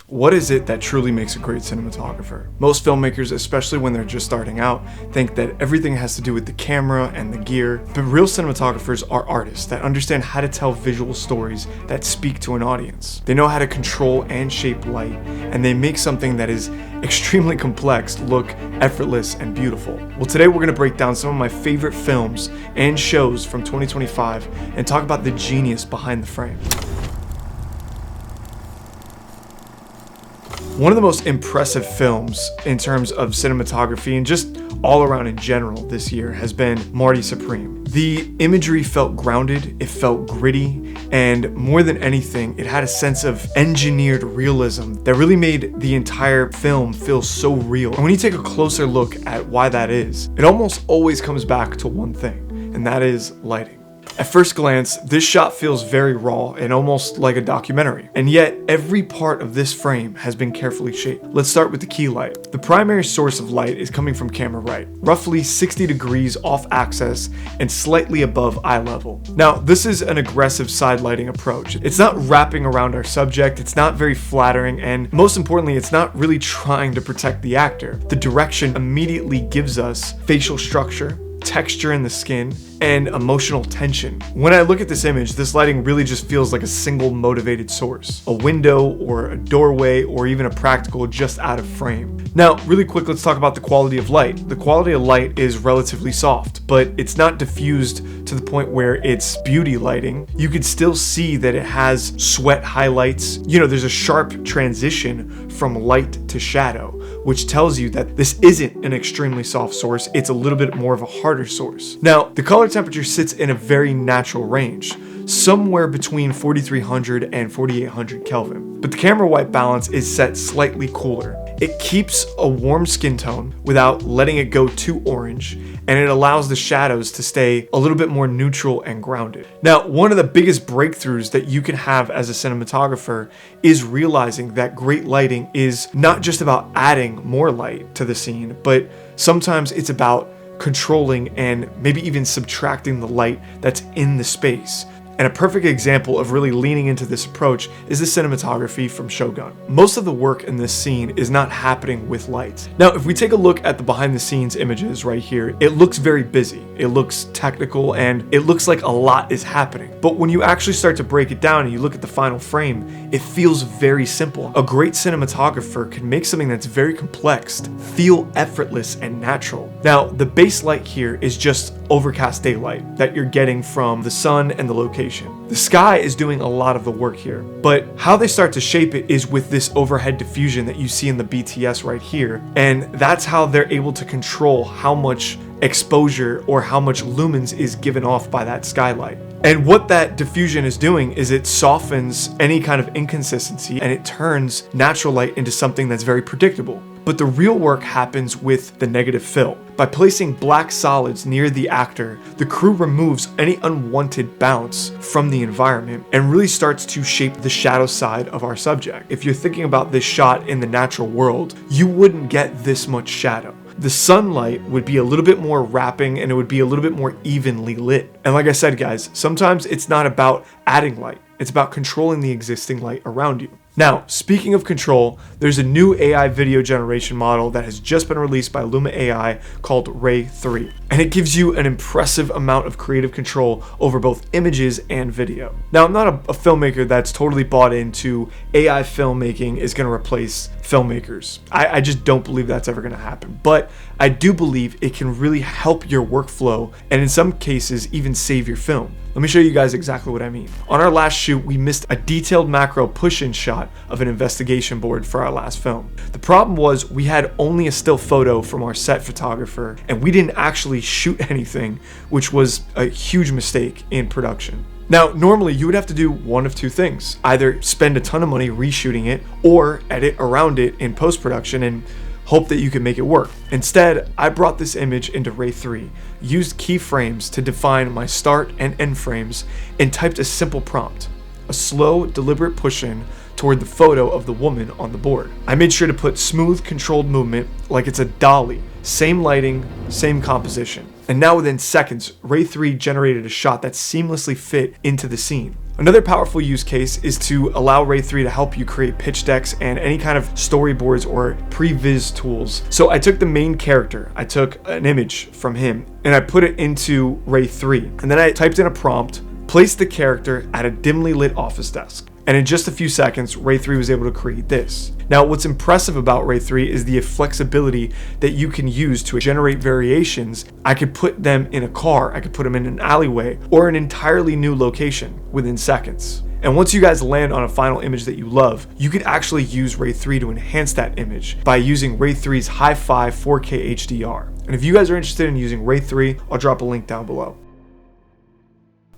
What is it that truly makes a great cinematographer? Most filmmakers, especially when they're just starting out, think that everything has to do with the camera and the gear, but real cinematographers are artists that understand how to tell visual stories that speak to an audience. They know how to control and shape light, and they make something that is extremely complex look effortless and beautiful. Well, today we're going to break down some of my favorite films and shows from 2025 and talk about the genius behind the frame. One of the most impressive films in terms of cinematography and just all around in general this year has been Marty Supreme. The imagery felt grounded, it felt gritty, and more than anything, it had a sense of engineered realism that really made the entire film feel so real. And when you take a closer look at why that is, it almost always comes back to one thing, and that is lighting. At first glance, this shot feels very raw and almost like a documentary, and yet every part of this frame has been carefully shaped. Let's start with the key light. The primary source of light is coming from camera right, roughly 60 degrees off axis and slightly above eye level. Now, this is an aggressive side lighting approach. It's not wrapping around our subject, it's not very flattering, and most importantly, it's not really trying to protect the actor. The direction immediately gives us facial structure, texture in the skin, and emotional tension. When I look at this image, this lighting really just feels like a single motivated source, a window or a doorway or even a practical just out of frame. Now, really quick, let's talk about the quality of light. The quality of light is relatively soft, but it's not diffused to the point where it's beauty lighting. You could still see that it has sweat highlights. There's a sharp transition from light to shadow, which tells you that this isn't an extremely soft source, it's a little bit more of a harder source. Now, the color temperature sits in a very natural range, somewhere between 4300 and 4800 Kelvin, but the camera white balance is set slightly cooler. It keeps a warm skin tone without letting it go too orange, and it allows the shadows to stay a little bit more neutral and grounded. Now, one of the biggest breakthroughs that you can have as a cinematographer is realizing that great lighting is not just about adding more light to the scene, but sometimes it's about controlling and maybe even subtracting the light that's in the space. And a perfect example of really leaning into this approach is the cinematography from Shogun. Most of the work in this scene is not happening with lights. Now, if we take a look at the behind the scenes images right here, it looks very busy. It looks technical and it looks like a lot is happening. But when you actually start to break it down and you look at the final frame, it feels very simple. A great cinematographer can make something that's very complex feel effortless and natural. Now, the base light here is just overcast daylight that you're getting from the sun and the location. The sky is doing a lot of the work here, but how they start to shape it is with this overhead diffusion that you see in the BTS right here, and that's how they're able to control how much exposure or how much lumens is given off by that skylight. And what that diffusion is doing is it softens any kind of inconsistency and it turns natural light into something that's very predictable. But the real work happens with the negative fill. By placing black solids near the actor, the crew removes any unwanted bounce from the environment and really starts to shape the shadow side of our subject. If you're thinking about this shot in the natural world, you wouldn't get this much shadow. The sunlight would be a little bit more wrapping and it would be a little bit more evenly lit. And like I said, guys, sometimes it's not about adding light. It's about controlling the existing light around you. Now, speaking of control, there's a new AI video generation model that has just been released by Luma AI called Ray 3. And it gives you an impressive amount of creative control over both images and video. Now, I'm not a filmmaker that's totally bought into AI filmmaking is going to replace filmmakers. I just don't believe that's ever going to happen. But I do believe it can really help your workflow and in some cases even save your film. Let me show you guys exactly what I mean. On our last shoot, we missed a detailed macro push-in shot of an investigation board for our last film. The problem was we had only a still photo from our set photographer and we didn't actually shoot anything, which was a huge mistake in production. Now, normally you would have to do one of two things, either spend a ton of money reshooting it or edit around it in post-production and hope that you can make it work. Instead, I brought this image into Ray 3, used keyframes to define my start and end frames, and typed a simple prompt, a slow, deliberate push-in toward the photo of the woman on the board. I made sure to put smooth, controlled movement like it's a dolly, same lighting, same composition. And now within seconds, Ray 3 generated a shot that seamlessly fit into the scene. Another powerful use case is to allow Ray 3 to help you create pitch decks and any kind of storyboards or pre-viz tools. So I took the main character, I took an image from him, and I put it into Ray 3. And then I typed in a prompt, placed the character at a dimly lit office desk. And in just a few seconds, Ray 3 was able to create this. Now, what's impressive about Ray 3 is the flexibility that you can use to generate variations. I could put them in a car, I could put them in an alleyway, or an entirely new location within seconds. And once you guys land on a final image that you love, you could actually use Ray 3 to enhance that image by using Ray 3's Hi-Fi 4K HDR. And if you guys are interested in using Ray 3, I'll drop a link down below.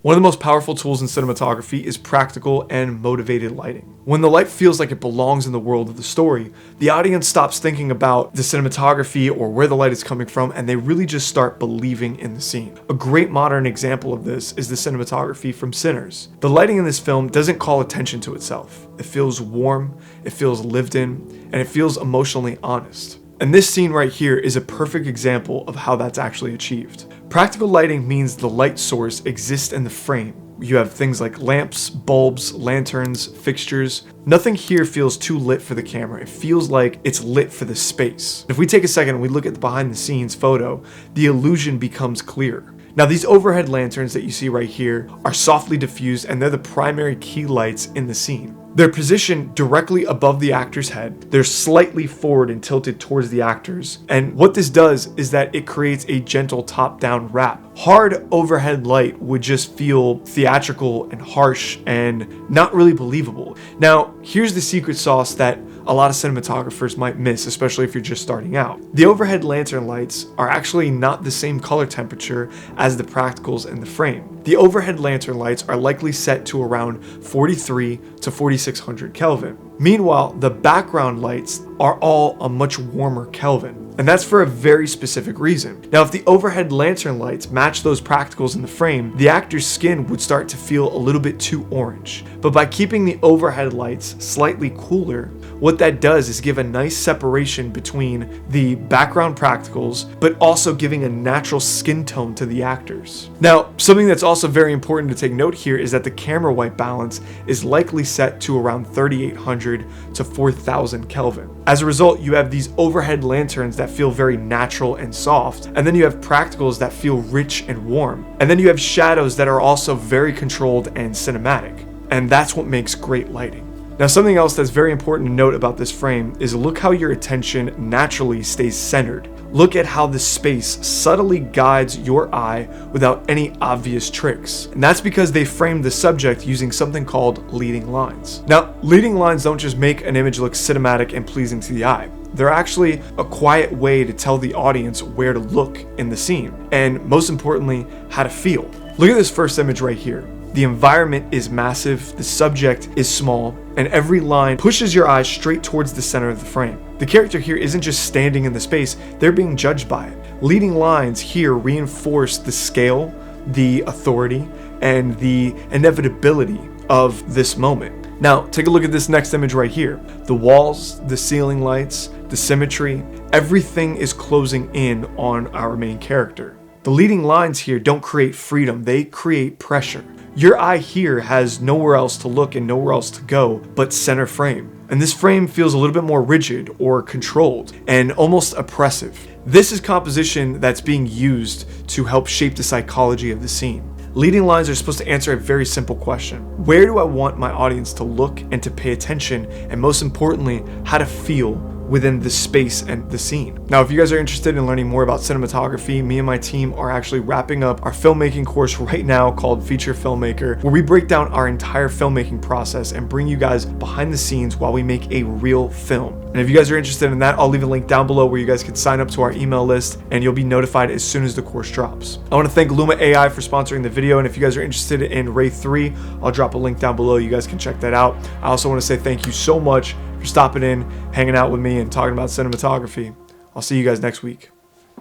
One of the most powerful tools in cinematography is practical and motivated lighting. When the light feels like it belongs in the world of the story, the audience stops thinking about the cinematography or where the light is coming from, and they really just start believing in the scene. A great modern example of this is the cinematography from Sinners. The lighting in this film doesn't call attention to itself. It feels warm, it feels lived in, and it feels emotionally honest. And this scene right here is a perfect example of how that's actually achieved. Practical lighting means the light source exists in the frame. You have things like lamps, bulbs, lanterns, fixtures. Nothing here feels too lit for the camera. It feels like it's lit for the space. If we take a second and we look at the behind the scenes photo, the illusion becomes clear. Now, these overhead lanterns that you see right here are softly diffused, and they're the primary key lights in the scene. They're positioned directly above the actor's head. They're slightly forward and tilted towards the actors. And what this does is that it creates a gentle top-down wrap. Hard overhead light would just feel theatrical and harsh and not really believable. Now, here's the secret sauce that a lot of cinematographers might miss, especially if you're just starting out. The overhead lantern lights are actually not the same color temperature as the practicals in the frame. The overhead lantern lights are likely set to around 43 to 4600 Kelvin. Meanwhile, the background lights are all a much warmer Kelvin. And that's for a very specific reason. Now, if the overhead lantern lights match those practicals in the frame, the actor's skin would start to feel a little bit too orange. But by keeping the overhead lights slightly cooler, what that does is give a nice separation between the background practicals, but also giving a natural skin tone to the actors. Now, something that's also very important to take note here is that the camera white balance is likely set to around 3800 to 4000 Kelvin. As a result, you have these overhead lanterns that feel very natural and soft, and then you have practicals that feel rich and warm, and then you have shadows that are also very controlled and cinematic, and that's what makes great lighting. Now, something else that's very important to note about this frame is look how your attention naturally stays centered. Look at how the space subtly guides your eye without any obvious tricks. And that's because they framed the subject using something called leading lines. Now, leading lines don't just make an image look cinematic and pleasing to the eye. They're actually a quiet way to tell the audience where to look in the scene, and most importantly, how to feel. Look at this first image right here. The environment is massive, the subject is small, and every line pushes your eyes straight towards the center of the frame. The character here isn't just standing in the space, they're being judged by it. Leading lines here reinforce the scale, the authority, and the inevitability of this moment. Now, take a look at this next image right here. The walls, the ceiling lights, the symmetry, everything is closing in on our main character. The leading lines here don't create freedom, they create pressure. Your eye here has nowhere else to look and nowhere else to go but center frame. And this frame feels a little bit more rigid or controlled and almost oppressive. This is composition that's being used to help shape the psychology of the scene. Leading lines are supposed to answer a very simple question. Where do I want my audience to look and to pay attention? And most importantly, how to feel within the space and the scene. Now, if you guys are interested in learning more about cinematography, me and my team are actually wrapping up our filmmaking course right now called Feature Filmmaker, where we break down our entire filmmaking process and bring you guys behind the scenes while we make a real film. And if you guys are interested in that, I'll leave a link down below where you guys can sign up to our email list and you'll be notified as soon as the course drops. I want to thank Luma AI for sponsoring the video, and if you guys are interested in Ray 3, I'll drop a link down below. You guys can check that out. I also want to say thank you so much for stopping in, hanging out with me, and talking about cinematography. I'll see you guys next week.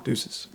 Deuces.